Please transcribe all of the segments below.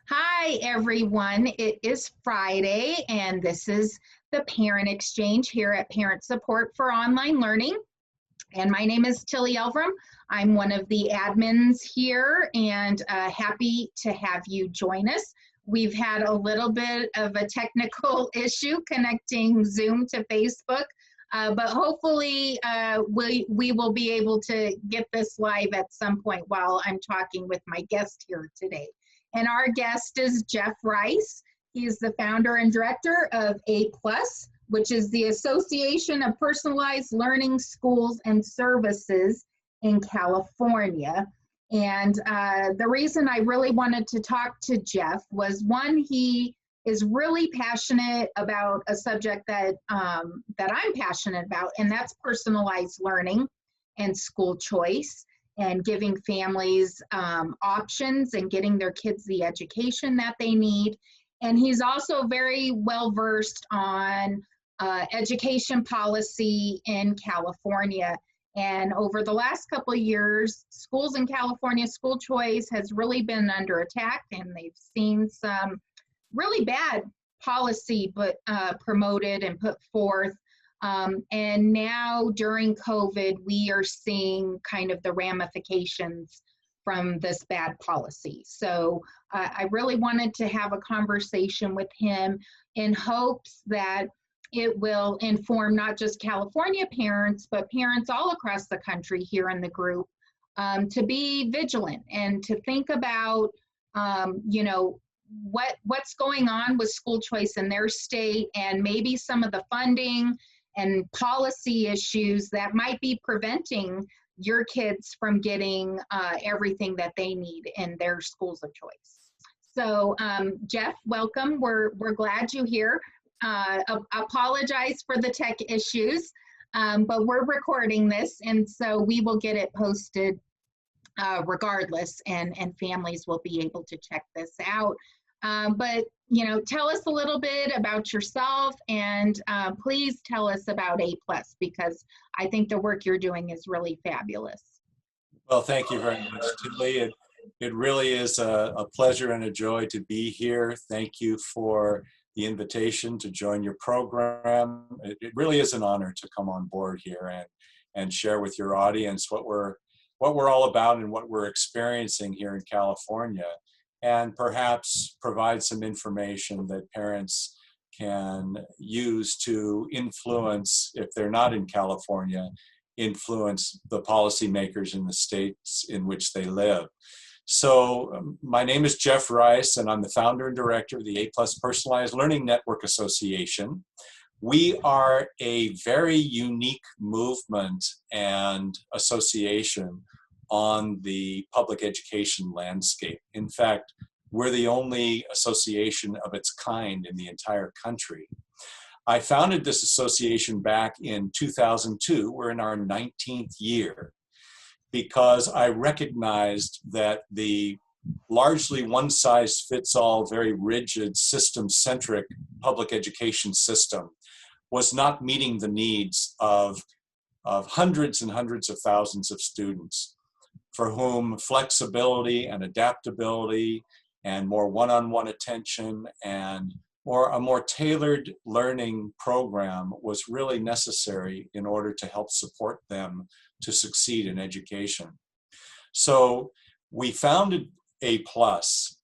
Hi, everyone. It is Friday, and this is the Parent Exchange here at Parent Support for Online Learning. And my name is Tilly Elvrum. I'm one of the admins here, and happy to have you join us. We've had a little bit of a technical issue connecting Zoom to Facebook, but hopefully we will be able to get this live at some point while I'm talking with my guest here today. And our guest is Jeff Rice. He is the founder and director of APLUS, which is the Association of Personalized Learning Schools and Services in California. And the reason I really wanted to talk to Jeff was, one, he is really passionate about a subject that I'm passionate about, and that's personalized learning and school choice, and giving families options and getting their kids the education that they need. And he's also very well versed on education policy in California. And over the last couple of years, schools in California, school choice has really been under attack, and they've seen some really bad policy promoted and put forth. And now during COVID, we are seeing kind of the ramifications from this bad policy. So I really wanted to have a conversation with him in hopes that it will inform not just California parents, but parents all across the country here in the group to be vigilant and to think about, what's going on with school choice in their state, and maybe some of the funding and policy issues that might be preventing your kids from getting everything that they need in their schools of choice. So Jeff, welcome. We're glad you're here. Apologize for the tech issues, but we're recording this, and so we will get it posted regardless, and families will be able to check this out. But tell us a little bit about yourself, and please tell us about APLUS, because I think the work you're doing is really fabulous. Well, thank you very much, Tilly. It really is a pleasure and a joy to be here. Thank you for the invitation to join your program. It really is an honor to come on board here and share with your audience what we're all about and what we're experiencing here in California, and perhaps provide some information that parents can use to influence, if they're not in California, influence the policymakers in the states in which they live. So my name is Jeff Rice, and I'm the founder and director of the APLUS Personalized Learning Network Association. We are a very unique movement and association on the public education landscape. In fact, we're the only association of its kind in the entire country. I founded this association back in 2002. We're in our 19th year, because I recognized that the largely one-size-fits-all, very rigid, system-centric public education system was not meeting the needs of hundreds and hundreds of thousands of students, for whom flexibility and adaptability and more one-on-one attention and a more tailored learning program was really necessary in order to help support them to succeed in education. So we founded APLUS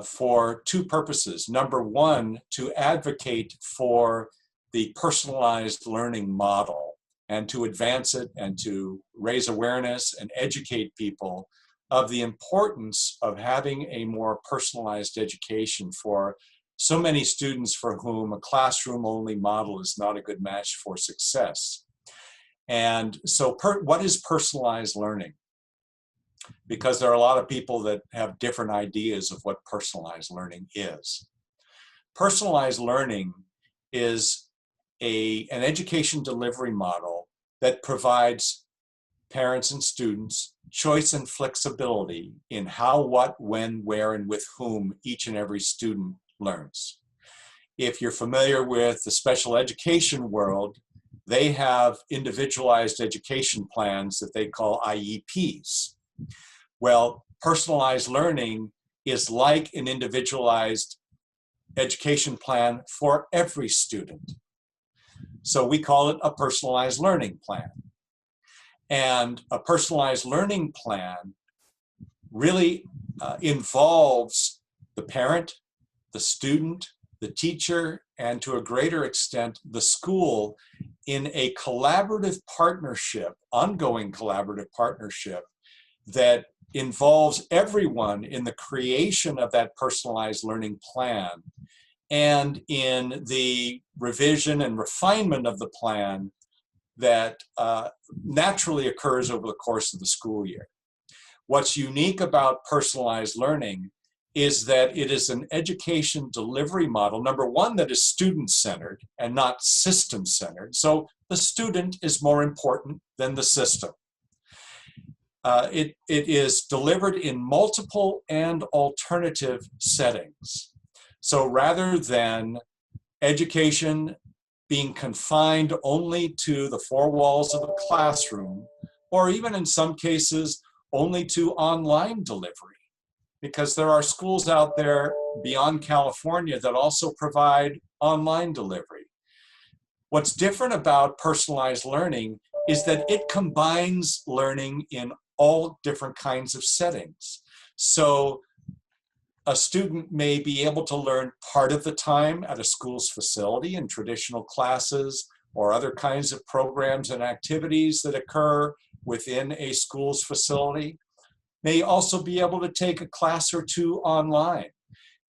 for two purposes. Number one, to advocate for the personalized learning model and to advance it and to raise awareness and educate people of the importance of having a more personalized education for so many students for whom a classroom-only model is not a good match for success. And so what is personalized learning? Because there are a lot of people that have different ideas of what personalized learning is. Personalized learning is an education delivery model that provides parents and students choice and flexibility in how, what, when, where, and with whom each and every student learns. If you're familiar with the special education world, they have individualized education plans that they call IEPs. Well, personalized learning is like an individualized education plan for every student. So we call it a personalized learning plan. And a personalized learning plan really involves the parent, the student, the teacher, and to a greater extent, the school in a collaborative partnership, ongoing collaborative partnership that involves everyone in the creation of that personalized learning plan and in the revision and refinement of the plan that naturally occurs over the course of the school year. What's unique about personalized learning is that it is an education delivery model, number one, that is student-centered and not system-centered. So the student is more important than the system. It is delivered in multiple and alternative settings. So rather than education being confined only to the four walls of a classroom, or even in some cases, only to online delivery, because there are schools out there beyond California that also provide online delivery. What's different about personalized learning is that it combines learning in all different kinds of settings. So a student may be able to learn part of the time at a school's facility in traditional classes or other kinds of programs and activities that occur within a school's facility. May also be able to take a class or two online,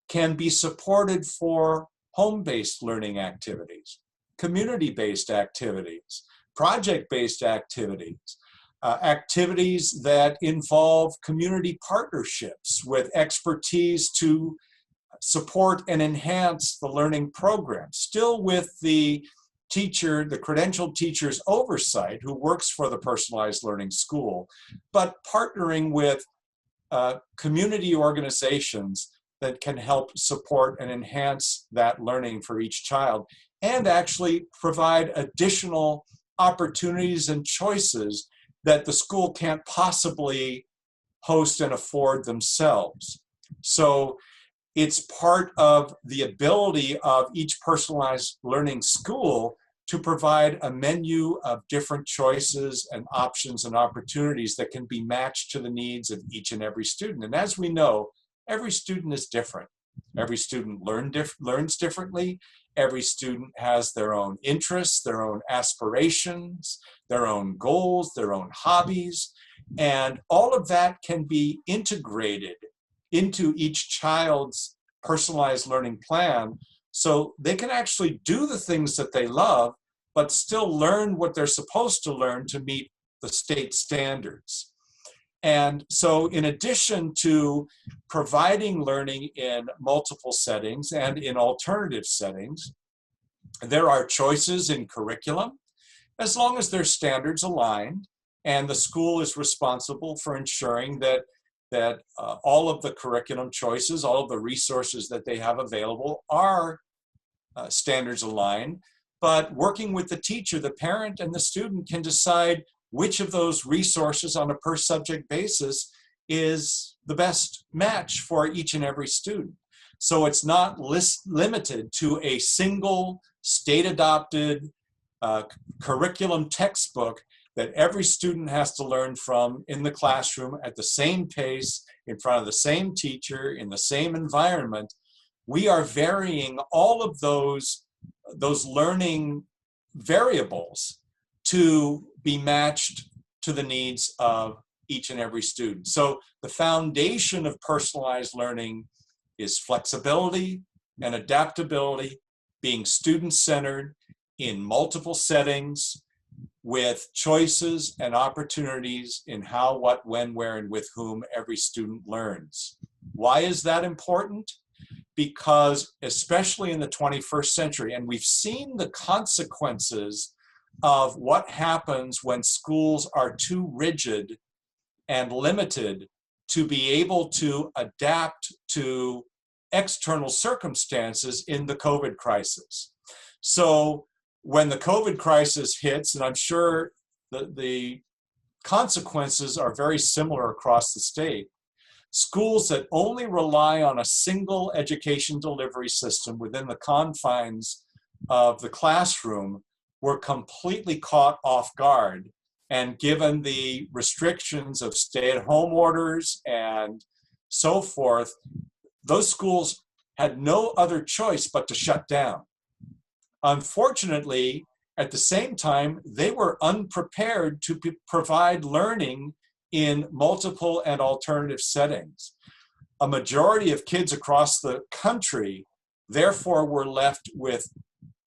can be supported for home-based learning activities, community-based activities, project-based activities, activities that involve community partnerships with expertise to support and enhance the learning program, still with the teacher, the credentialed teacher's oversight who works for the personalized learning school, but partnering with community organizations that can help support and enhance that learning for each child, and actually provide additional opportunities and choices that the school can't possibly host and afford themselves. So it's part of the ability of each personalized learning school to provide a menu of different choices and options and opportunities that can be matched to the needs of each and every student. And as we know, every student is different. Every student learns differently. Every student has their own interests, their own aspirations, their own goals, their own hobbies, and all of that can be integrated into each child's personalized learning plan so they can actually do the things that they love, but still learn what they're supposed to learn to meet the state standards. And so in addition to providing learning in multiple settings and in alternative settings, there are choices in curriculum, as long as their standards aligned, and the school is responsible for ensuring that all of the curriculum choices, all of the resources that they have available are standards aligned. But working with the teacher, the parent, and the student can decide which of those resources on a per subject basis is the best match for each and every student. So it's not limited to a single state-adopted curriculum textbook that every student has to learn from in the classroom at the same pace, in front of the same teacher, in the same environment. We are varying all of those learning variables to be matched to the needs of each and every student. So the foundation of personalized learning is flexibility and adaptability, being student-centered in multiple settings with choices and opportunities in how, what, when, where, and with whom every student learns. Why is that important? Because especially in the 21st century, and we've seen the consequences of what happens when schools are too rigid and limited to be able to adapt to external circumstances in the COVID crisis. So when the COVID crisis hits, and I'm sure the consequences are very similar across the state, Schools that only rely on a single education delivery system within the confines of the classroom were completely caught off guard. And given the restrictions of stay-at-home orders and so forth, those schools had no other choice but to shut down. Unfortunately, at the same time, they were unprepared to provide learning in multiple and alternative settings. A majority of kids across the country, therefore, were left with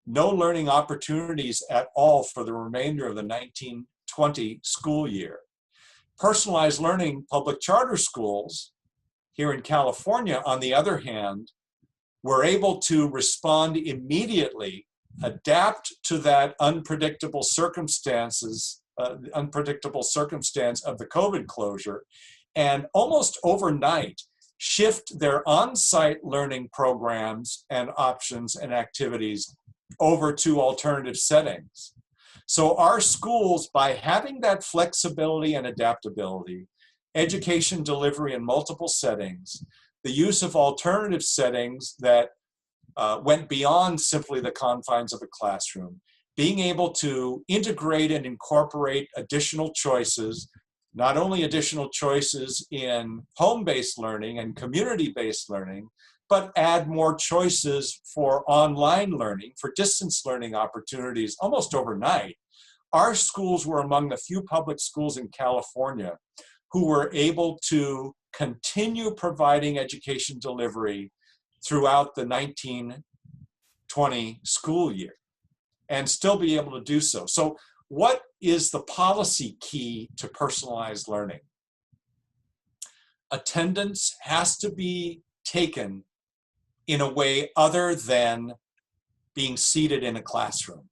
no learning opportunities at all for the remainder of the 1920 school year. Personalized learning public charter schools here in California, on the other hand, were able to respond immediately, adapt to that unpredictable circumstance of the COVID closure, and almost overnight shift their on-site learning programs and options and activities over to alternative settings. So our schools, by having that flexibility and adaptability, education delivery in multiple settings, the use of alternative settings that went beyond simply the confines of a classroom, being able to integrate and incorporate additional choices, not only additional choices in home-based learning and community-based learning, but add more choices for online learning, for distance learning opportunities almost overnight. Our schools were among the few public schools in California who were able to continue providing education delivery throughout the 1920 school year and still be able to do so. So what is the policy key to personalized learning? Attendance has to be taken in a way other than being seated in a classroom.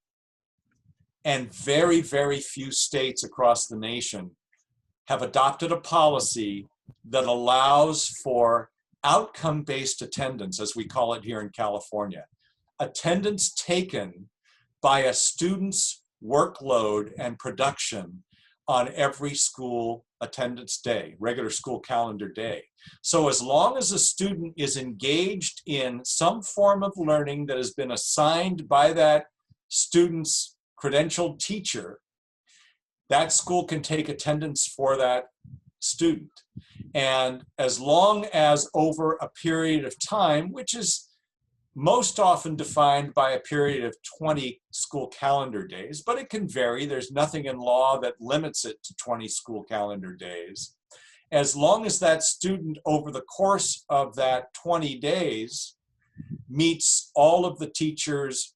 And very, very few states across the nation have adopted a policy that allows for outcome-based attendance, as we call it here in California. Attendance taken by a student's workload and production on every school attendance day, regular school calendar day. So as long as a student is engaged in some form of learning that has been assigned by that student's credentialed teacher, that school can take attendance for that student. And as long as over a period of time, which is most often defined by a period of 20 school calendar days, but it can vary. There's nothing in law that limits it to 20 school calendar days. As long as that student over the course of that 20 days meets all of the teacher's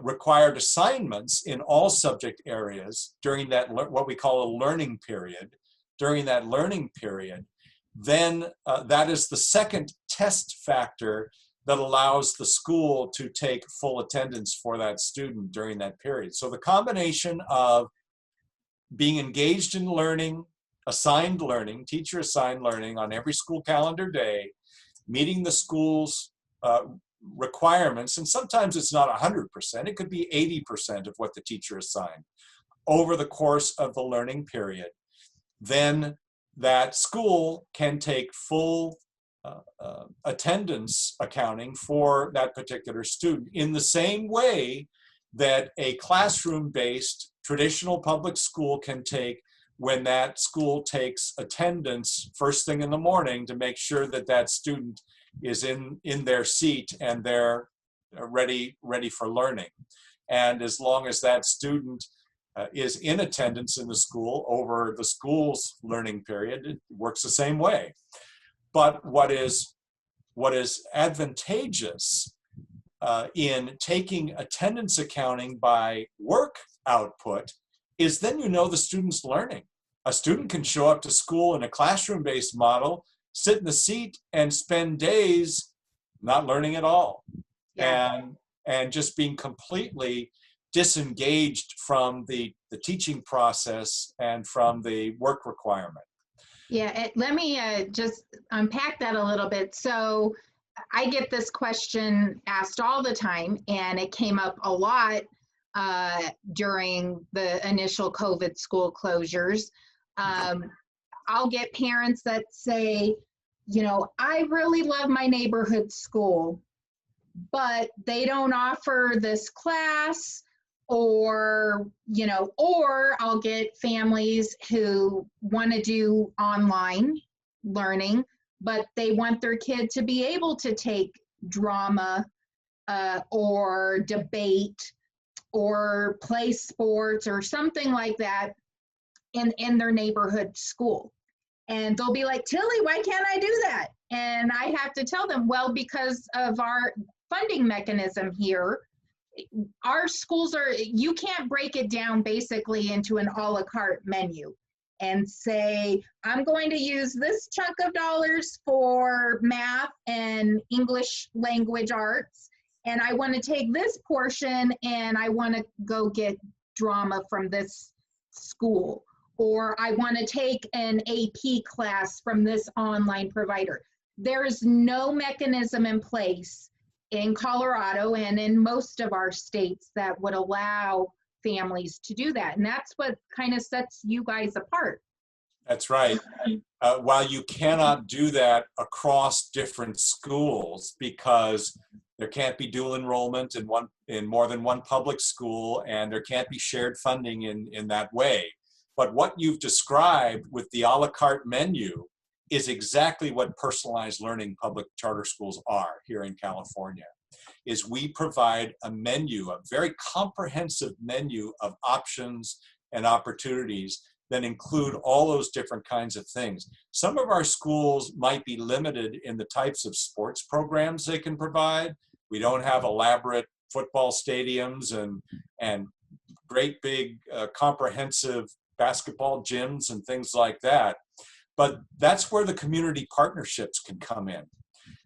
required assignments in all subject areas during that, what we call a learning period, during that learning period, then that is the second test factor that allows the school to take full attendance for that student during that period. So the combination of being engaged in learning, assigned learning, teacher-assigned learning on every school calendar day, meeting the school's requirements, and sometimes it's not 100%, it could be 80% of what the teacher assigned over the course of the learning period, then that school can take full attendance accounting for that particular student in the same way that a classroom-based traditional public school can take when that school takes attendance first thing in the morning to make sure that that student is in their seat and they're ready for learning. And as long as that student is in attendance in the school over the school's learning period, it works the same way. But what is advantageous in taking attendance accounting by work output is then you know the student's learning. A student can show up to school in a classroom-based model, sit in the seat and spend days not learning at all. Yeah. And just being completely disengaged from the teaching process and from the work requirement. Yeah, let me just unpack that a little bit. So I get this question asked all the time, and it came up a lot during the initial COVID school closures. I'll get parents that say, you know, I really love my neighborhood school, but they don't offer this class, or, you know, or I'll get families who want to do online learning, but they want their kid to be able to take drama or debate or play sports or something like that in their neighborhood school. And they'll be like, Tilly, why can't I do that? And I have to tell them, well, because of our funding mechanism here, our schools are, you can't break it down basically into an a la carte menu and say, I'm going to use this chunk of dollars for math and English language arts, and I want to take this portion and I want to go get drama from this school, or I want to take an AP class from this online provider. There is no mechanism in place in Colorado and in most of our states that would allow families to do that. And that's what kind of sets you guys apart. That's right. While you cannot do that across different schools because there can't be dual enrollment in more than one public school, and there can't be shared funding in that way. But what you've described with the a la carte menu is exactly what personalized learning public charter schools are here in California. Is we provide a menu, a very comprehensive menu of options and opportunities that include all those different kinds of things. Some of our schools might be limited in the types of sports programs they can provide. We don't have elaborate football stadiums and great big comprehensive basketball gyms and things like that. But that's where the community partnerships can come in,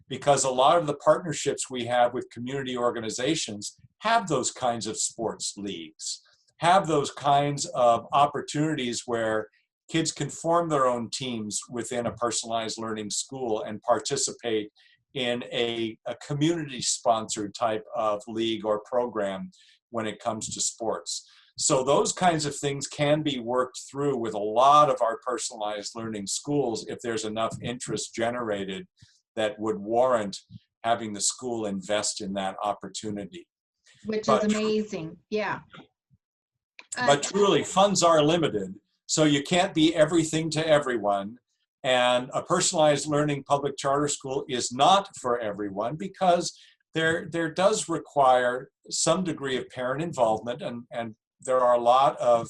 because a lot of the partnerships we have with community organizations have those kinds of sports leagues, have those kinds of opportunities where kids can form their own teams within a personalized learning school and participate in a community-sponsored type of league or program when it comes to sports. So those kinds of things can be worked through with a lot of our personalized learning schools if there's enough interest generated that would warrant having the school invest in that opportunity. Which is amazing, yeah. But truly, funds are limited, so you can't be everything to everyone. And a personalized learning public charter school is not for everyone because there does require some degree of parent involvement, and there are a lot of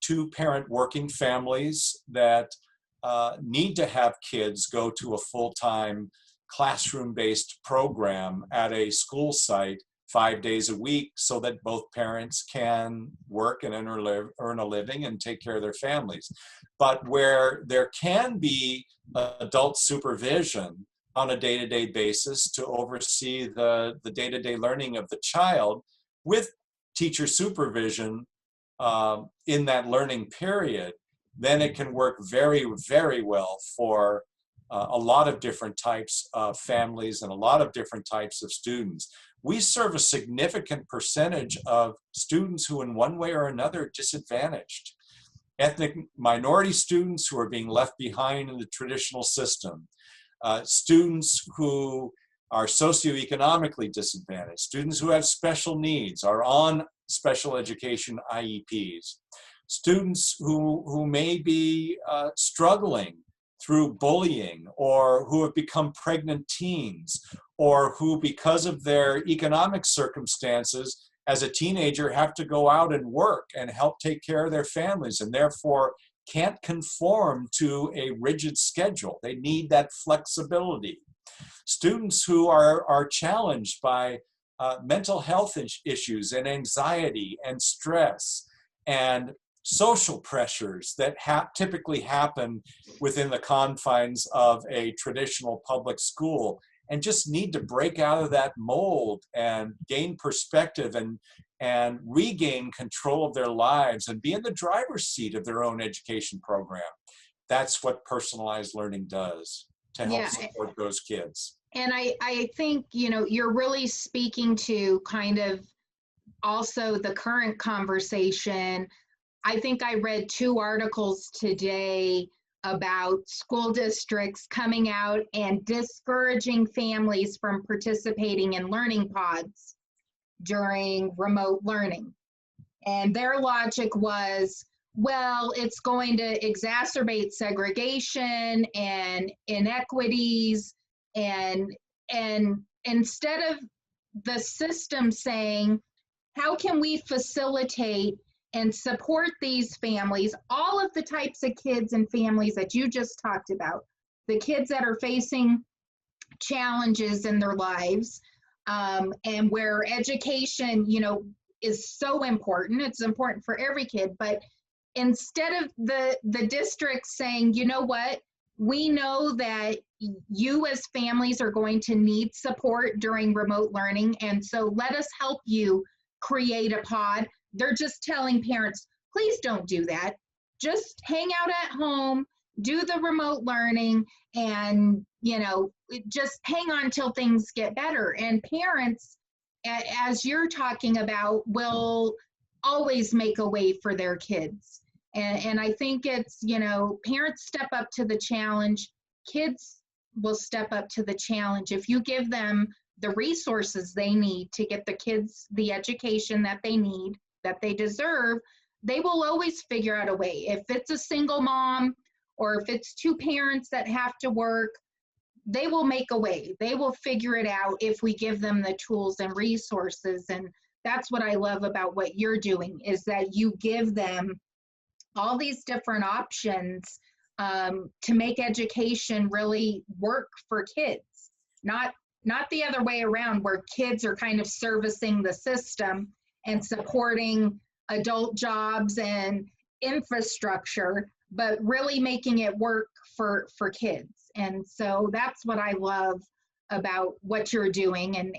two-parent working families that need to have kids go to a full-time classroom-based program at a school site 5 days a week so that both parents can work and earn a living and take care of their families. But where there can be adult supervision on a day-to-day basis to oversee the day-to-day learning of the child with teacher supervision in that learning period, then it can work very, very well for a lot of different types of families and a lot of different types of students. We serve a significant percentage of students who in one way or another are disadvantaged. Ethnic minority students who are being left behind in the traditional system, students who are socioeconomically disadvantaged, students who have special needs, are on special education IEPs, students who may be struggling through bullying, or who have become pregnant teens, or who, because of their economic circumstances as a teenager, have to go out and work and help take care of their families, and therefore can't conform to a rigid schedule. They need that flexibility. Students who are challenged by mental health issues and anxiety and stress and social pressures that typically happen within the confines of a traditional public school, and just need to break out of that mold and gain perspective and regain control of their lives and be in the driver's seat of their own education program. That's what personalized learning does to help support those kids. And I think, you know, you're really speaking to kind of also the current conversation. I think I read 2 articles today about school districts coming out and discouraging families from participating in learning pods during remote learning. And their logic was, well, it's going to exacerbate segregation and inequities, and instead of the system saying, how can we facilitate and support these families, all of the types of kids and families that you just talked about, the kids that are facing challenges in their lives, and where education, is so important. It's important for every kid, but instead of the district saying, you know what, we know that you as families are going to need support during remote learning, and so let us help you create a pod. They're just telling parents, please don't do that. Just hang out at home, do the remote learning, and just hang on till things get better. And parents, as you're talking about, will always make a way for their kids. And I think it's, parents step up to the challenge, kids will step up to the challenge. If you give them the resources they need to get the kids the education that they need, that they deserve, they will always figure out a way. If it's a single mom or if it's two parents that have to work, they will make a way. They will figure it out if we give them the tools and resources. And that's what I love about what you're doing, is that you give them all these different options to make education really work for kids, not the other way around, where kids are kind of servicing the system and supporting adult jobs and infrastructure, but really making it work for kids. And so that's what I love about what you're doing. And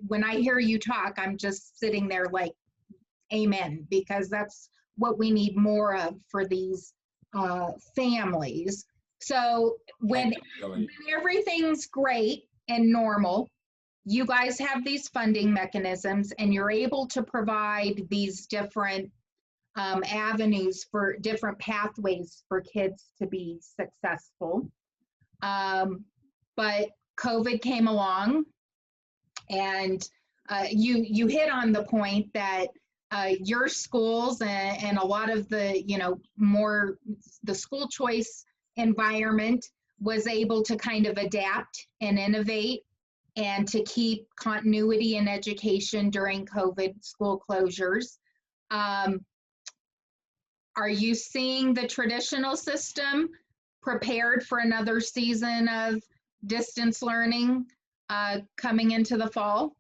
when I hear you talk, I'm just sitting there like, amen, because that's what we need more of for these families. So when everything's great and normal, you guys have these funding mechanisms and you're able to provide these different avenues for different pathways for kids to be successful. But COVID came along, and you hit on the point that your schools and a lot of the, more the school choice environment was able to kind of adapt and innovate and to keep continuity in education during COVID school closures. Are you seeing the traditional system prepared for another season of distance learning coming into the fall?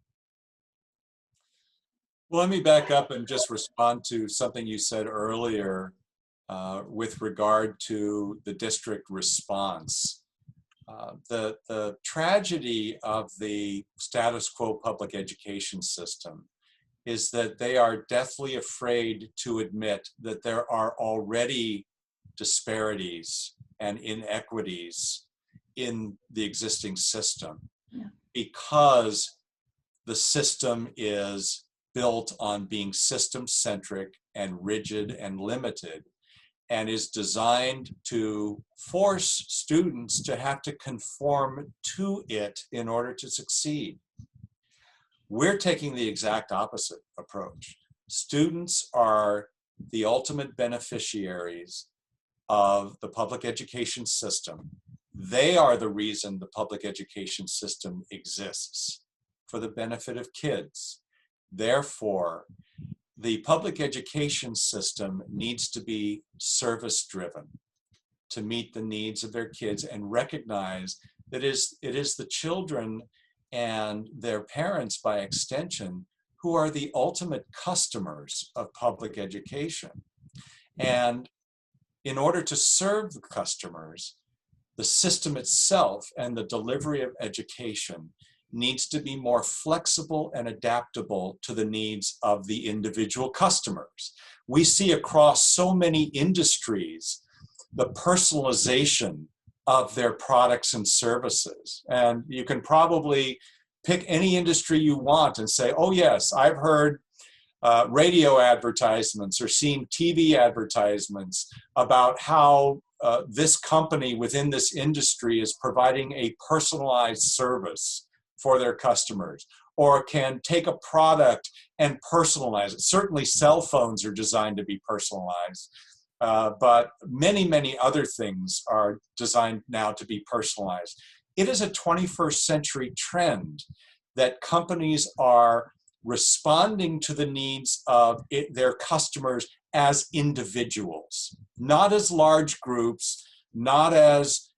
Well, let me back up and just respond to something you said earlier with regard to the district response. The tragedy of the status quo public education system is that they are deathly afraid to admit that there are already disparities and inequities in the existing system, because the system is built on being system-centric and rigid and limited, and is designed to force students to have to conform to it in order to succeed. We're taking the exact opposite approach. Students are the ultimate beneficiaries of the public education system. They are the reason the public education system exists, for the benefit of kids. Therefore, the public education system needs to be service-driven to meet the needs of their kids, and recognize that it is the children and their parents, by extension, who are the ultimate customers of public education. And in order to serve the customers, the system itself and the delivery of education needs to be more flexible and adaptable to the needs of the individual customers. We see across so many industries the personalization of their products and services. And you can probably pick any industry you want and say, oh yes, I've heard radio advertisements or seeing TV advertisements about how this company within this industry is providing a personalized service for their customers, or can take a product and personalize it. Certainly cell phones are designed to be personalized, but many, many other things are designed now to be personalized. It is a 21st century trend that companies are responding to the needs of their customers as individuals, not as large groups, not as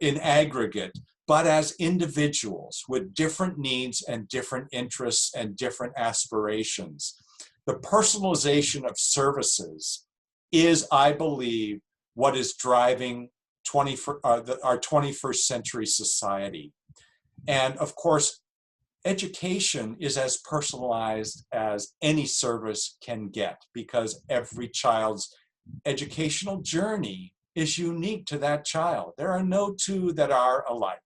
in aggregate, but as individuals with different needs and different interests and different aspirations. The personalization of services is, I believe, what is driving our 21st century society. And of course, education is as personalized as any service can get, because every child's educational journey is unique to that child. There are no two that are alike.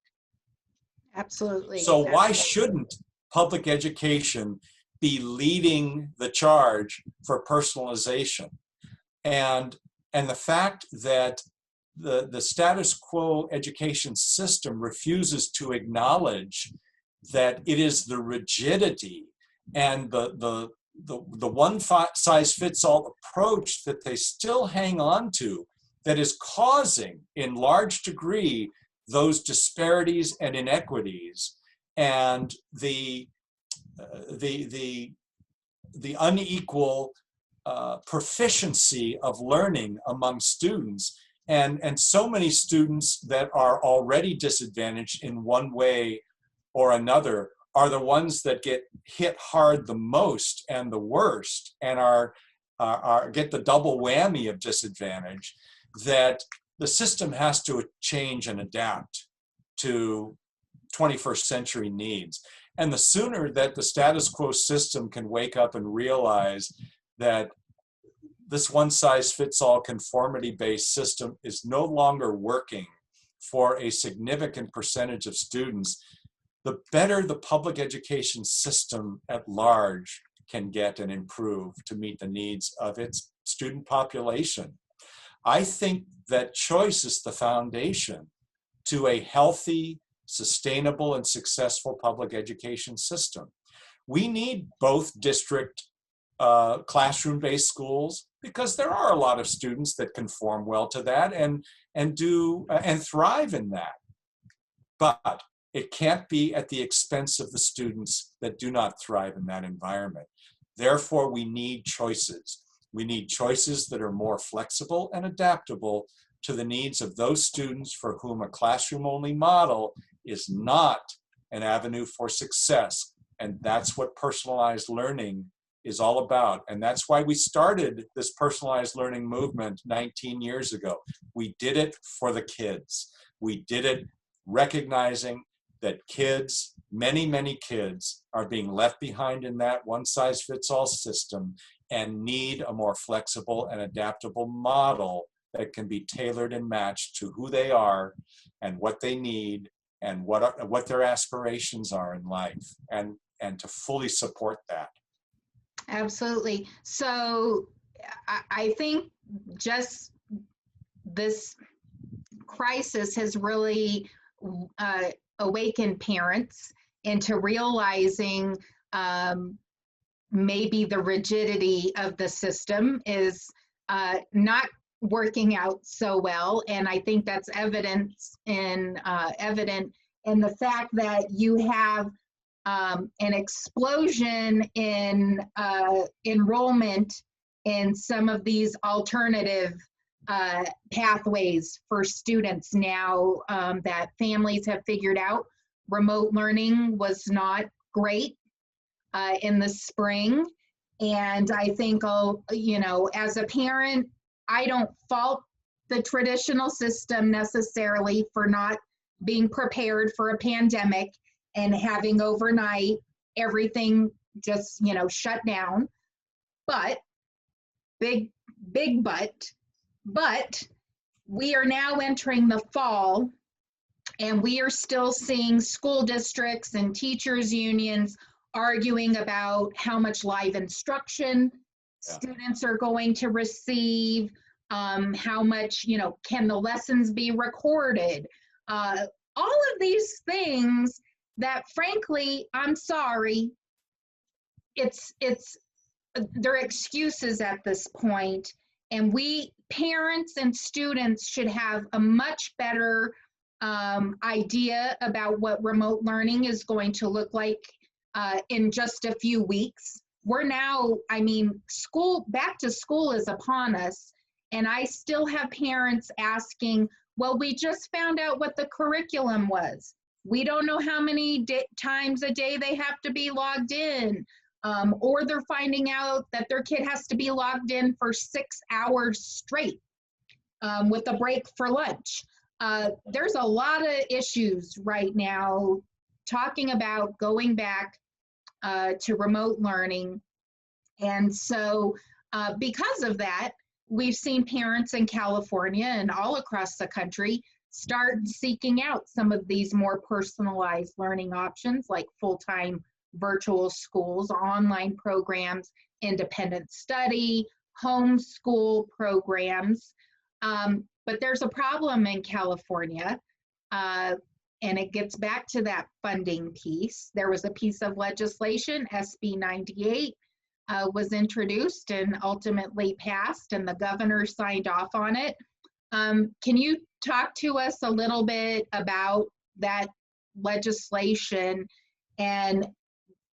Absolutely. So why shouldn't public education be leading the charge for personalization? And the fact that the status quo education system refuses to acknowledge that it is the rigidity and the one-size-fits-all approach that they still hang on to that is causing, in large degree, those disparities and inequities and the unequal proficiency of learning among students, and so many students that are already disadvantaged in one way or another are the ones that get hit hard the most and the worst, and get the double whammy of disadvantage, that the system has to change and adapt to 21st century needs. And the sooner that the status quo system can wake up and realize that this one-size-fits-all conformity-based system is no longer working for a significant percentage of students, the better the public education system at large can get and improve to meet the needs of its student population. I think that choice is the foundation to a healthy, sustainable, and successful public education system. We need both district classroom-based schools, because there are a lot of students that conform well to that and thrive in that. But it can't be at the expense of the students that do not thrive in that environment. Therefore, we need choices. We need choices that are more flexible and adaptable to the needs of those students for whom a classroom-only model is not an avenue for success. And that's what personalized learning is all about. And that's why we started this personalized learning movement 19 years ago. We did it for the kids. We did it recognizing that kids, many, many kids, are being left behind in that one-size-fits-all system and need a more flexible and adaptable model that can be tailored and matched to who they are and what they need and what their aspirations are in life, and to fully support that. Absolutely. So I think just this crisis has really awakened parents into realizing maybe the rigidity of the system is not working out so well. And I think that's evident in the fact that you have an explosion in enrollment in some of these alternative pathways for students now that families have figured out. Remote learning was not great in the spring. And I think, as a parent, I don't fault the traditional system necessarily for not being prepared for a pandemic and having overnight everything just, shut down. But, big but we are now entering the fall, and we are still seeing school districts and teachers unions arguing about how much live instruction Yeah. students are going to receive, how much, can the lessons be recorded? All of these things that, frankly, I'm sorry, they're excuses at this point, and we parents and students should have a much better idea about what remote learning is going to look like in just a few weeks. We're now, back to school is upon us, and I still have parents asking, well, we just found out what the curriculum was. We don't know how many times a day they have to be logged in. Or they're finding out that their kid has to be logged in for 6 hours straight with a break for lunch. There's a lot of issues right now talking about going back to remote learning. And so because of that, we've seen parents in California and all across the country start seeking out some of these more personalized learning options like full-time virtual schools, online programs, independent study, homeschool programs. But there's a problem in California, and it gets back to that funding piece. There was a piece of legislation, SB 98, was introduced and ultimately passed, and the governor signed off on it. Can you talk to us a little bit about that legislation and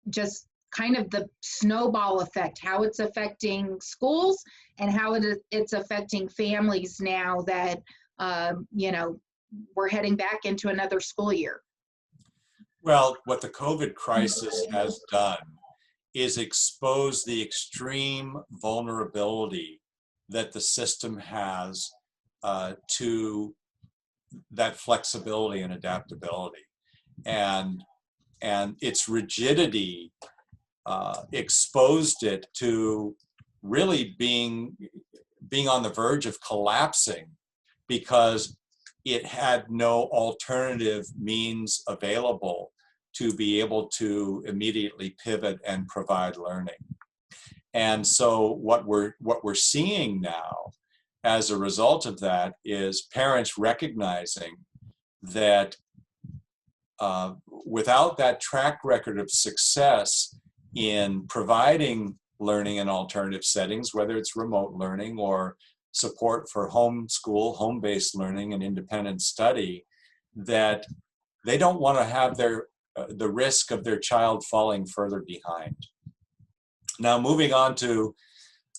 just kind of the snowball effect, how it's affecting schools and how it's affecting families now that, we're heading back into another school year? Well, what the COVID crisis has done is expose the extreme vulnerability that the system has to that flexibility and adaptability. And its rigidity exposed it to really being on the verge of collapsing because it had no alternative means available to be able to immediately pivot and provide learning. And so what we're seeing now as a result of that is parents recognizing that without that track record of success in providing learning in alternative settings, whether it's remote learning or support for homeschool, home-based learning and independent study, that they don't want to have the risk of their child falling further behind. Now, moving on to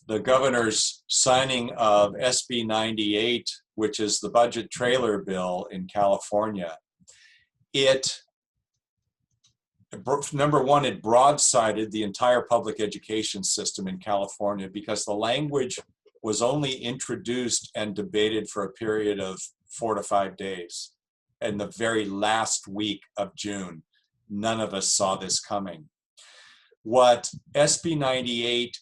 the governor's signing of SB 98, which is the budget trailer bill in California. Number one, it broadsided the entire public education system in California because the language was only introduced and debated for a period of 4 to 5 days. In the very last week of June, none of us saw this coming. What SB 98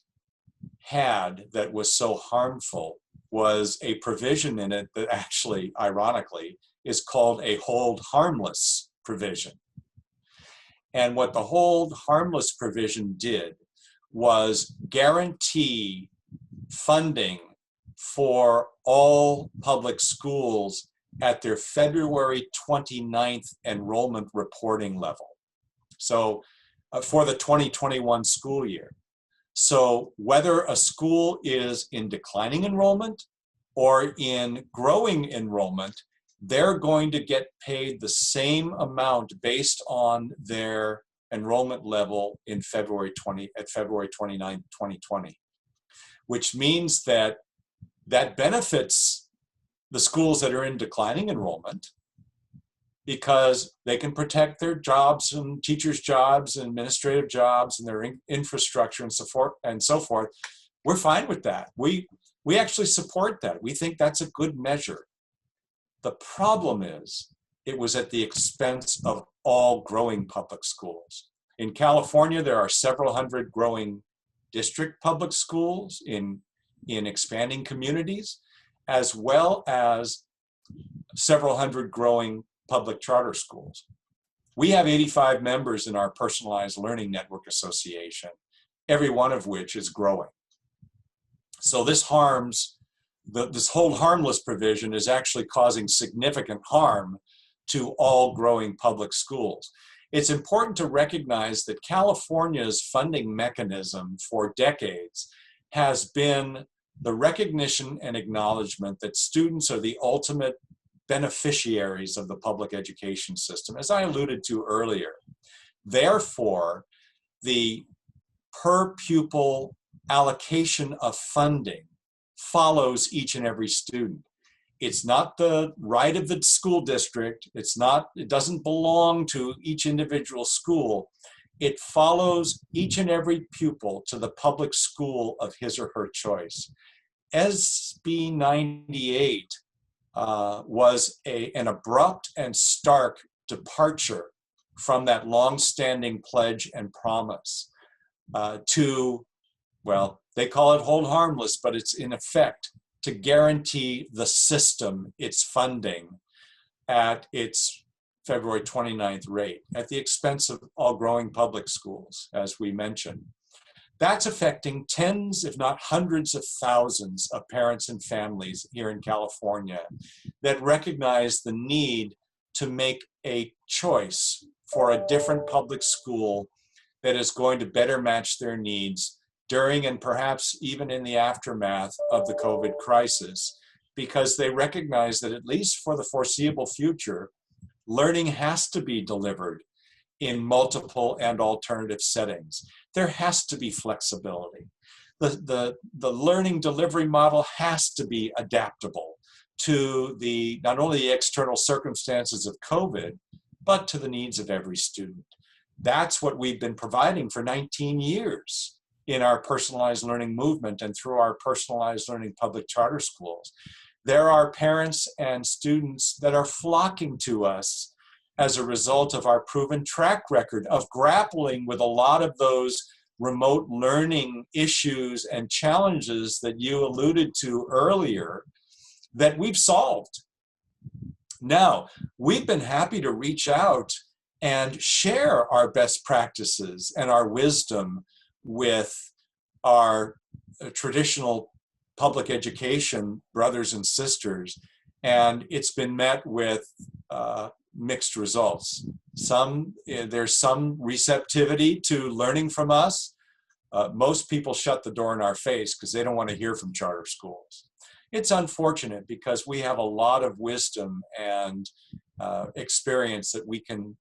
had that was so harmful was a provision in it that actually, ironically, is called a hold harmless provision. And what the hold harmless provision did was guarantee funding for all public schools at their February 29th enrollment reporting level. So for the 2021 school year. So whether a school is in declining enrollment or in growing enrollment, they're going to get paid the same amount based on their enrollment level in February 29, 2020, which means that benefits the schools that are in declining enrollment because they can protect their jobs and teachers' jobs and administrative jobs and their infrastructure and so forth. We're fine with that. We actually support that. We think that's a good measure. The problem is it was at the expense of all growing public schools. In California, there are several hundred growing district public schools in expanding communities, as well as several hundred growing public charter schools. We have 85 members in our Personalized Learning Network Association, every one of which is growing. So this this hold harmless provision is actually causing significant harm to all growing public schools. It's important to recognize that California's funding mechanism for decades has been the recognition and acknowledgement that students are the ultimate beneficiaries of the public education system, as I alluded to earlier. Therefore, the per pupil allocation of funding follows each and every student. It's not the right of the school district. It doesn't belong to each individual school. It follows each and every pupil to the public school of his or her choice. SB 98 was an abrupt and stark departure from that long-standing pledge and promise to, well, they call it hold harmless, but it's in effect to guarantee the system its funding at its February 29th rate, at the expense of all growing public schools, as we mentioned. That's affecting tens, if not hundreds of thousands of parents and families here in California that recognize the need to make a choice for a different public school that is going to better match their needs during and perhaps even in the aftermath of the COVID crisis, because they recognize that at least for the foreseeable future, learning has to be delivered in multiple and alternative settings. There has to be flexibility. The learning delivery model has to be adaptable to not only the external circumstances of COVID, but to the needs of every student. That's what we've been providing for 19 years in our personalized learning movement and through our personalized learning public charter schools. There are parents and students that are flocking to us as a result of our proven track record of grappling with a lot of those remote learning issues and challenges that you alluded to earlier that we've solved. Now, we've been happy to reach out and share our best practices and our wisdom with our traditional public education brothers and sisters, and it's been met with mixed results. There's some receptivity to learning from us. Most people shut the door in our face because they don't want to hear from charter schools. It's unfortunate because we have a lot of wisdom and experience that we can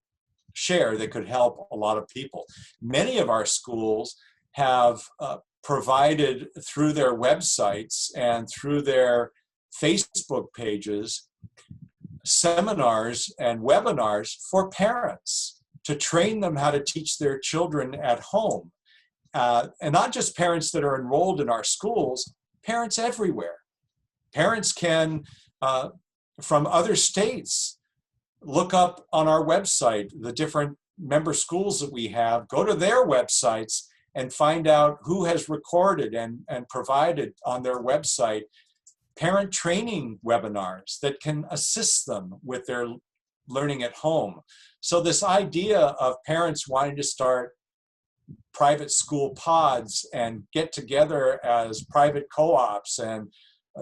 share that could help a lot of people. Many of our schools have provided through their websites and through their Facebook pages seminars and webinars for parents to train them how to teach their children at home. And not just parents that are enrolled in our schools, parents everywhere. Parents can, from other states, look up on our website the different member schools that we have, go to their websites and find out who has recorded and provided on their website parent training webinars that can assist them with their learning at home. So this idea of parents wanting to start private school pods and get together as private co-ops and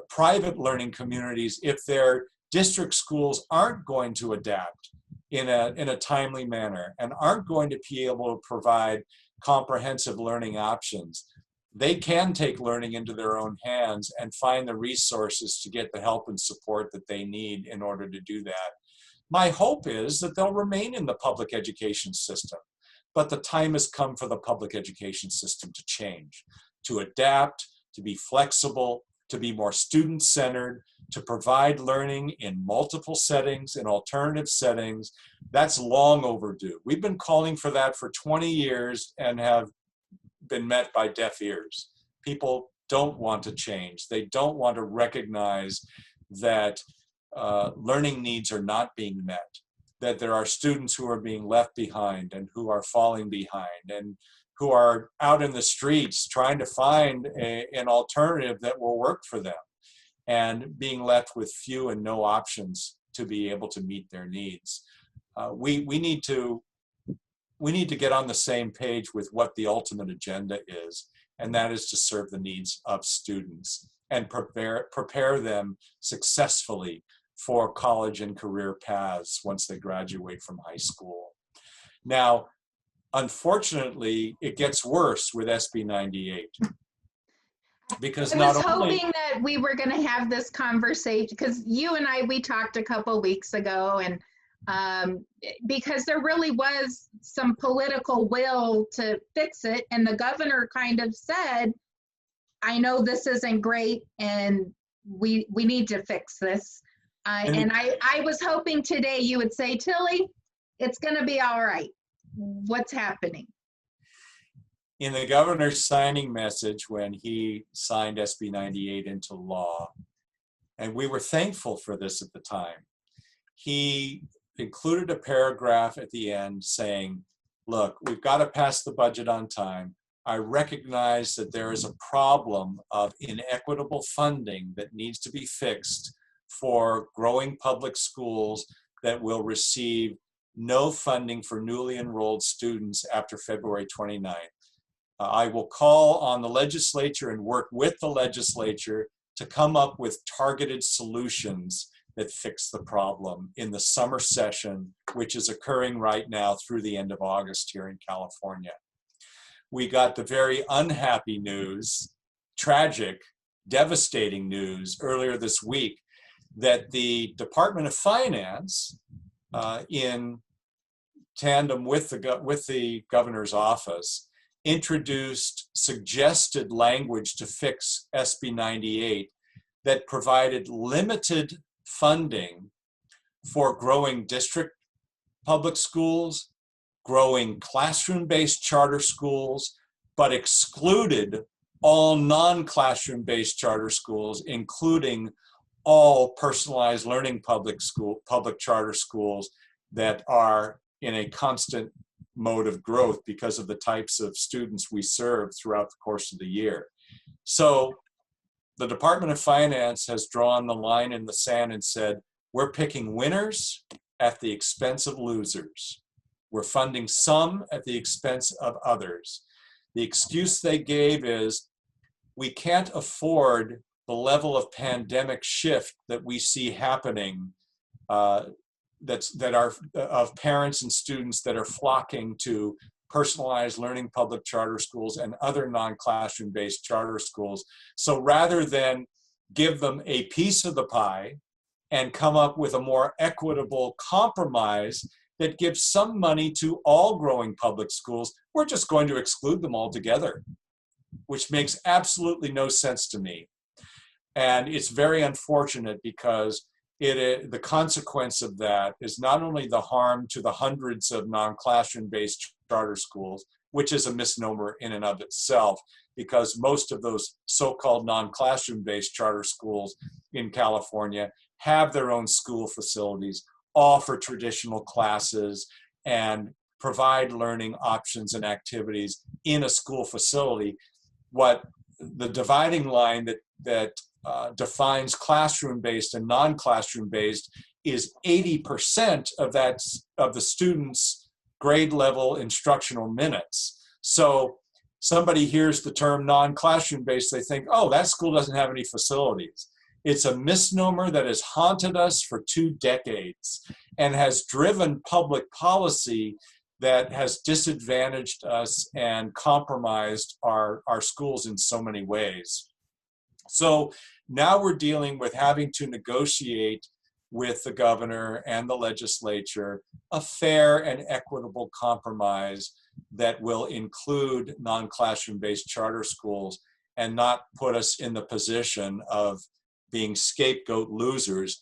private learning communities if their district schools aren't going to adapt in a timely manner and aren't going to be able to provide comprehensive learning options, they can take learning into their own hands and find the resources to get the help and support that they need in order to do that. My hope is that they'll remain in the public education system, but the time has come for the public education system to change, to adapt, to be flexible, to be more student-centered, to provide learning in multiple settings, in alternative settings. That's long overdue. We've been calling for that for 20 years and have been met by deaf ears. People don't want to change. They don't want to recognize that learning needs are not being met, that there are students who are being left behind and who are falling behind and who are out in the streets trying to find an alternative that will work for them and being left with few and no options to be able to meet their needs. we need to get on the same page with what the ultimate agenda is, and that is to serve the needs of students and prepare them successfully for college and career paths once they graduate from high school. Now, unfortunately, it gets worse with SB 98. Because I not was only hoping that we were going to have this conversation because you and I, we talked a couple weeks ago, and because there really was some political will to fix it. And the governor kind of said, I know this isn't great and we need to fix this. And I was hoping today you would say, Tilly, it's going to be all right. What's happening? in the governor's signing message when he signed SB 98 into law, and we were thankful for this at the time, he included a paragraph at the end saying, look, we've got to pass the budget on time. I recognize that there is a problem of inequitable funding that needs to be fixed for growing public schools that will receive no funding for newly enrolled students after February 29th. I will call on the legislature and work with the legislature to come up with targeted solutions that fix the problem in the summer session, which is occurring right now through the end of August here in California. We got the very unhappy news, tragic, devastating news earlier this week that the Department of Finance, in tandem with the governor's office, introduced suggested language to fix SB 98 that provided limited funding for growing district public schools, growing classroom-based charter schools, but excluded all non-classroom-based charter schools, including all personalized learning public charter schools that are in a constant mode of growth because of the types of students we serve throughout the course of the year. So the Department of Finance has drawn the line in the sand and said, we're picking winners at the expense of losers. We're funding some at the expense of others. The excuse they gave is, we can't afford the level of pandemic shift that we see happening that are of parents and students that are flocking to personalized learning public charter schools and other non-classroom based charter schools. So rather than give them a piece of the pie and come up with a more equitable compromise that gives some money to all growing public schools, we're just going to exclude them altogether, which makes absolutely no sense to me. And it's very unfortunate because the consequence of that is not only the harm to the hundreds of non-classroom based charter schools, which is a misnomer in and of itself, because most of those so-called non-classroom based charter schools in California have their own school facilities, offer traditional classes, and provide learning options and activities in a school facility. What the dividing line that defines classroom-based and non-classroom-based is 80% of the students' grade level instructional minutes. So somebody hears the term non-classroom-based, they think, oh, that school doesn't have any facilities. It's a misnomer that has haunted us for 2 decades and has driven public policy that has disadvantaged us and compromised our schools in so many ways. So now we're dealing with having to negotiate with the governor and the legislature a fair and equitable compromise that will include non-classroom based charter schools and not put us in the position of being scapegoat losers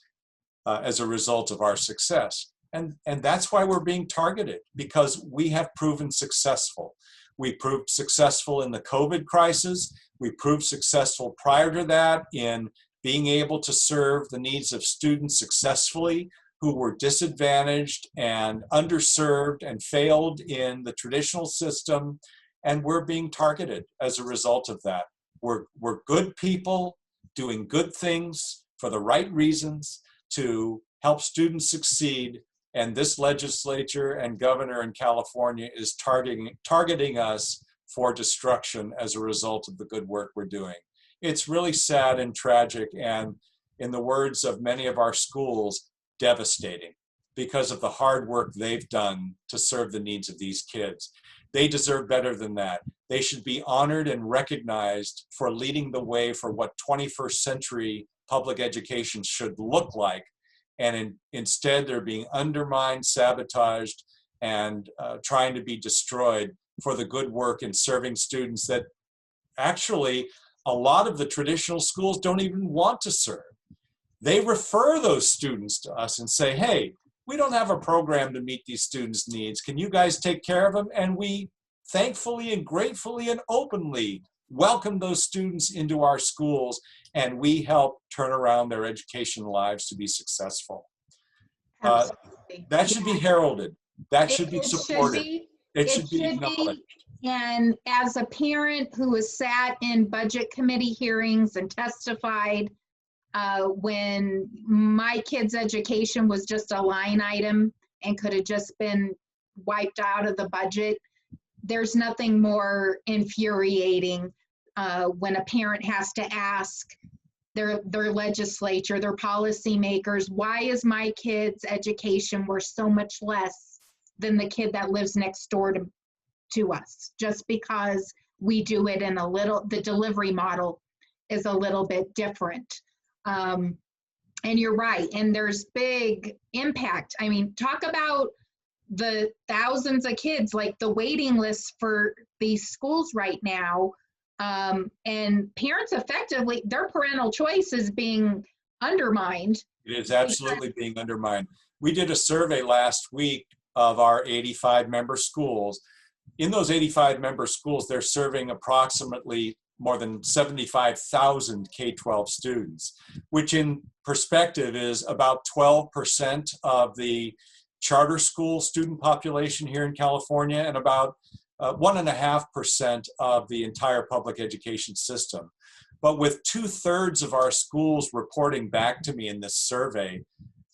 as a result of our success. And that's why we're being targeted, because we have proven successful. We proved successful in the COVID crisis. We proved successful prior to that in being able to serve the needs of students successfully who were disadvantaged and underserved and failed in the traditional system. And we're being targeted as a result of that. We're good people doing good things for the right reasons to help students succeed. And this legislature and governor in California is targeting us for destruction as a result of the good work we're doing. It's really sad and tragic, and in the words of many of our schools, devastating, because of the hard work they've done to serve the needs of these kids. They deserve better than that. They should be honored and recognized for leading the way for what 21st century public education should look like. And instead, they're being undermined, sabotaged, and trying to be destroyed for the good work in serving students that actually a lot of the traditional schools don't even want to serve. They refer those students to us and say, hey, we don't have a program to meet these students' needs. Can you guys take care of them? And we thankfully and gratefully and openly welcome those students into our schools, and we help turn around their education lives to be successful. That should be heralded. That should be supported. It should be acknowledged. And as a parent who has sat in budget committee hearings and testified when my kid's education was just a line item and could have just been wiped out of the budget, there's nothing more infuriating when a parent has to ask their legislature, their policymakers, why is my kid's education worth so much less than the kid that lives next door to us? Just because we do it in the delivery model is a little bit different. And you're right, and there's big impact. I mean, talk about the thousands of kids, like the waiting list for these schools right now, and parents effectively, their parental choice is being undermined. It is absolutely being undermined. We did a survey last week of our 85 member schools. In those 85 member schools, they're serving approximately more than 75,000 K-12 students, which in perspective is about 12% of the charter school student population here in California, and about 1.5% of the entire public education system. But with 2/3 of our schools reporting back to me in this survey,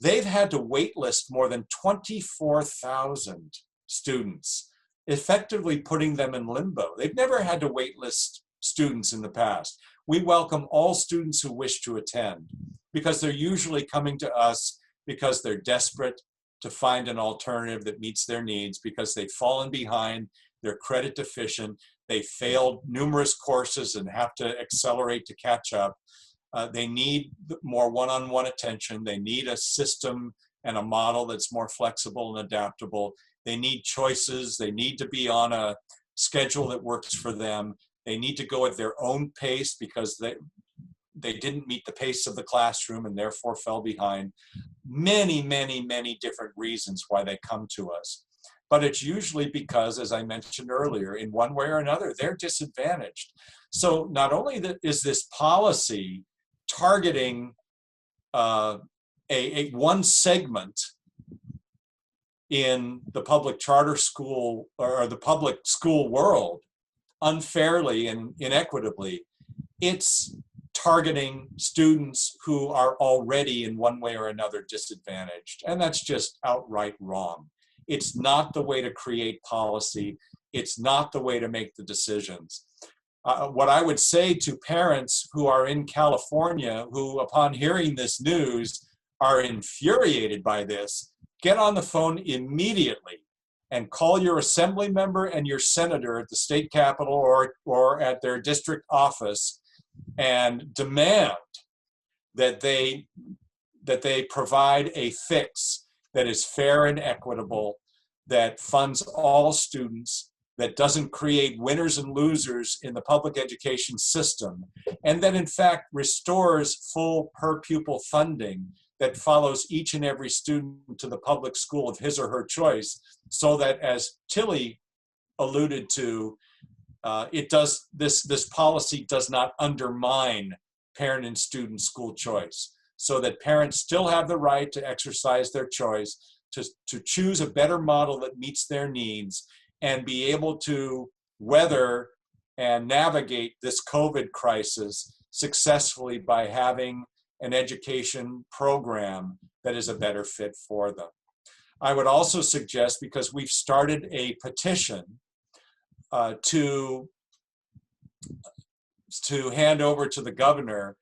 they've had to waitlist more than 24,000 students, effectively putting them in limbo. They've never had to waitlist students in the past. We welcome all students who wish to attend, because they're usually coming to us because they're desperate to find an alternative that meets their needs, because they've fallen behind, they're credit deficient, they failed numerous courses and have to accelerate to catch up. They need more one-on-one attention. They need a system and a model that's more flexible and adaptable. They need choices. They need to be on a schedule that works for them. They need to go at their own pace because they didn't meet the pace of the classroom and therefore fell behind. Many, many, many different reasons why they come to us. But it's usually because, as I mentioned earlier, in one way or another, they're disadvantaged. So not only is this policy targeting one segment in the public charter school or the public school world unfairly and inequitably, it's targeting students who are already in one way or another disadvantaged. And that's just outright wrong. It's not the way to create policy. It's not the way to make the decisions. What I would say to parents who are in California, who upon hearing this news are infuriated by this, get on the phone immediately and call your assembly member and your senator at the state capitol or at their district office and demand that they provide a fix that is fair and equitable, that funds all students, that doesn't create winners and losers in the public education system, and that in fact restores full per pupil funding that follows each and every student to the public school of his or her choice, so that, as Tilly alluded to, this policy does not undermine parent and student school choice, so that parents still have the right to exercise their choice, to choose a better model that meets their needs, and be able to weather and navigate this COVID crisis successfully by having an education program that is a better fit for them. I would also suggest, because we've started a petition to hand over to the governor,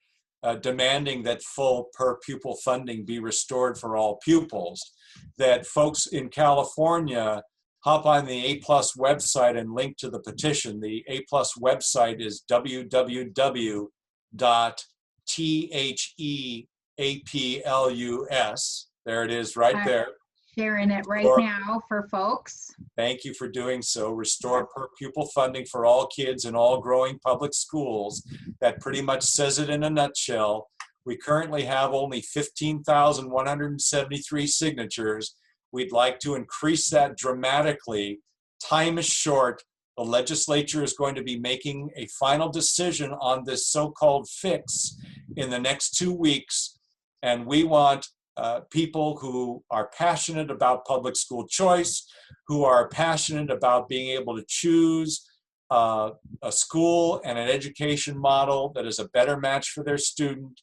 demanding that full per pupil funding be restored for all pupils, that folks in California hop on the APLUS website and link to the petition. The APLUS website is www.theaplus. There it is right there. Sharing it right now for folks. Thank you for doing so. Restore per pupil funding for all kids in all growing public schools. That pretty much says it in a nutshell. We currently have only 15,173 signatures. We'd like to increase that dramatically. Time is short. The legislature is going to be making a final decision on this so-called fix in the next 2 weeks. And we want people who are passionate about public school choice, who are passionate about being able to choose a school and an education model that is a better match for their student.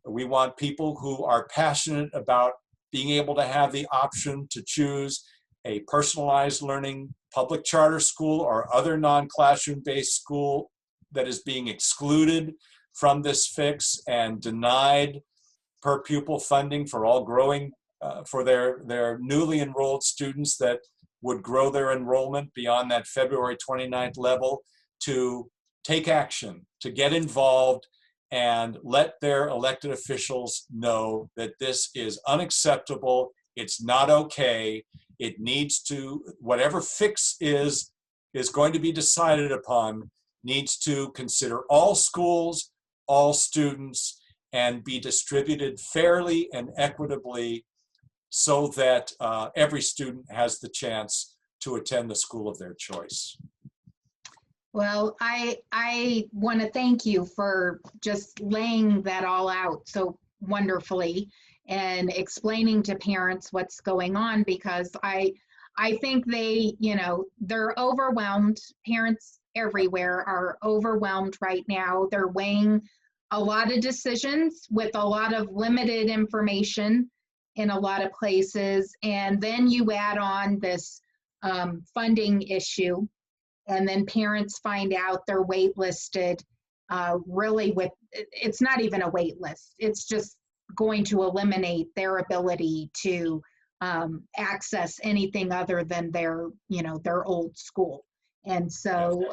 We want people who are passionate about being able to have the option to choose a personalized learning public charter school or other non-classroom based school that is being excluded from this fix and denied per pupil funding for all growing, for their newly enrolled students that would grow their enrollment beyond that February 29th level, to take action, to get involved and let their elected officials know that this is unacceptable, it's not okay, it needs to, whatever fix is going to be decided upon, needs to consider all schools, all students, and be distributed fairly and equitably so that every student has the chance to attend the school of their choice. Well, I want to thank you for just laying that all out so wonderfully and explaining to parents what's going on, because I think they're overwhelmed. Parents everywhere are overwhelmed right now. They're weighing a lot of decisions with a lot of limited information in a lot of places. And then you add on this funding issue, and then parents find out they're waitlisted really with, it's not even a wait list. It's just going to eliminate their ability to access anything other than their old school. And so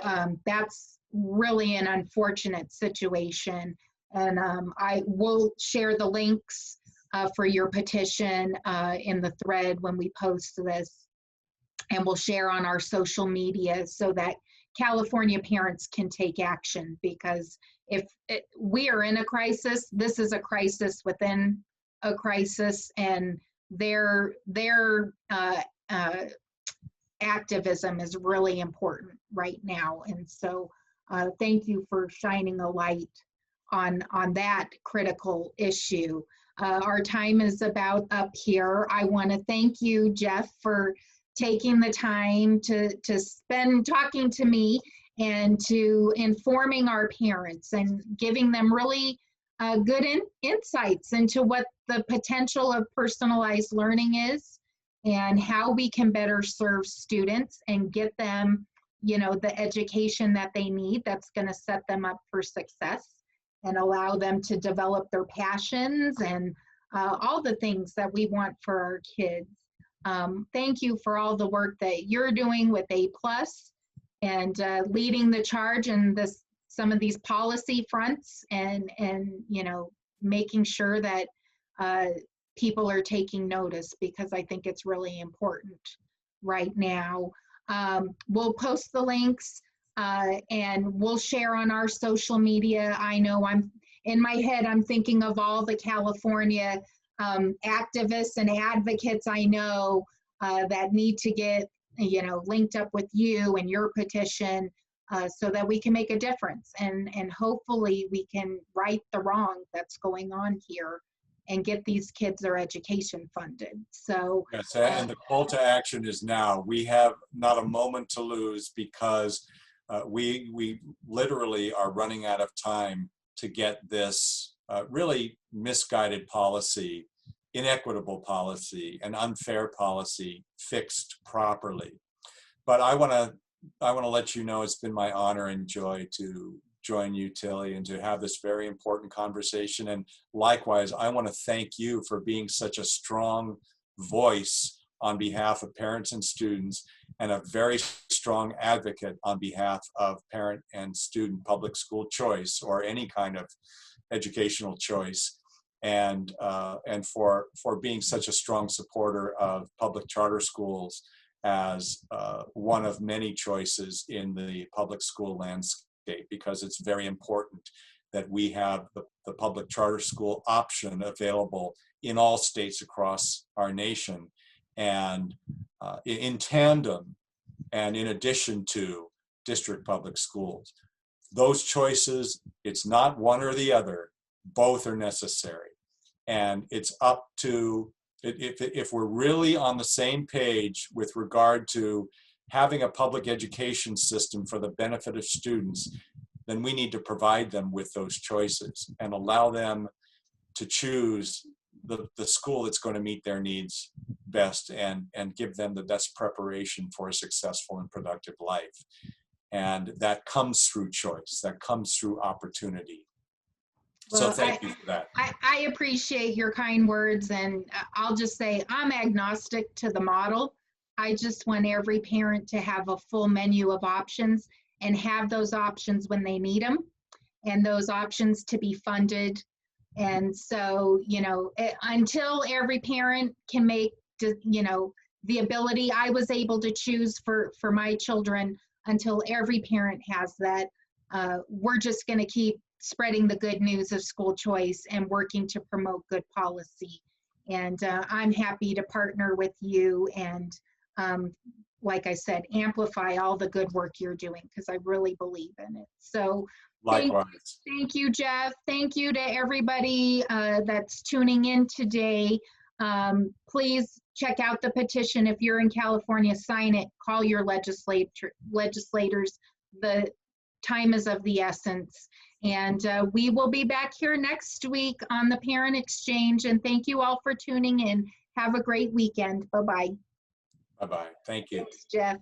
that's really an unfortunate situation. And I will share the links for your petition in the thread when we post this, and we'll share on our social media so that California parents can take action, because if we are in a crisis, this is a crisis within a crisis, and their activism is really important right now. And so thank you for shining a light on that critical issue. Our time is about up here. I want to thank you, Jeff, for taking the time to spend talking to me and to informing our parents and giving them really good insights into what the potential of personalized learning is and how we can better serve students and get them, the education that they need that's going to set them up for success and allow them to develop their passions and all the things that we want for our kids. Thank you for all the work that you're doing with APLUS and leading the charge in some of these policy fronts and making sure that people are taking notice, because I think it's really important right now. We'll post the links and we'll share on our social media. I know in my head, I'm thinking of all the California activists and advocates I know that need to get linked up with you and your petition so that we can make a difference, and hopefully we can right the wrong that's going on here and get these kids their education funded. So yes, and the call to action is now. We have not a moment to lose, because we literally are running out of time to get this really misguided policy inequitable policy, an unfair policy fixed properly. But I want to let you know it's been my honor and joy to join you, Tilly, and to have this very important conversation. And likewise, I want to thank you for being such a strong voice on behalf of parents and students, and a very strong advocate on behalf of parent and student public school choice, or any kind of educational choice, and for being such a strong supporter of public charter schools as one of many choices in the public school landscape, because it's very important that we have the public charter school option available in all states across our nation, and in tandem and in addition to district public schools. Those choices, it's not one or the other, both are necessary. And it's up to, if we're really on the same page with regard to having a public education system for the benefit of students, then we need to provide them with those choices and allow them to choose the school that's going to meet their needs best, and give them the best preparation for a successful and productive life. And that comes through choice, that comes through opportunity. So Well, thank you for that. I appreciate your kind words, and I'll just say I'm agnostic to the model. I just want every parent to have a full menu of options and have those options when they need them, and those options to be funded. And so, you know, until every parent can make, you know, the ability I was able to choose for my children, until every parent has that, we're just going to keep spreading the good news of school choice and working to promote good policy. And I'm happy to partner with you and, like I said, amplify all the good work you're doing, because I really believe in it. So Likewise. thank you, Jeff. Thank you to everybody that's tuning in today. Please check out the petition. If you're in California, sign it, call your legislators. The time is of the essence. And we will be back here next week on the Parent Exchange. And thank you all for tuning in. Have a great weekend. Bye-bye. Bye-bye. Thank you. Thanks, Jeff.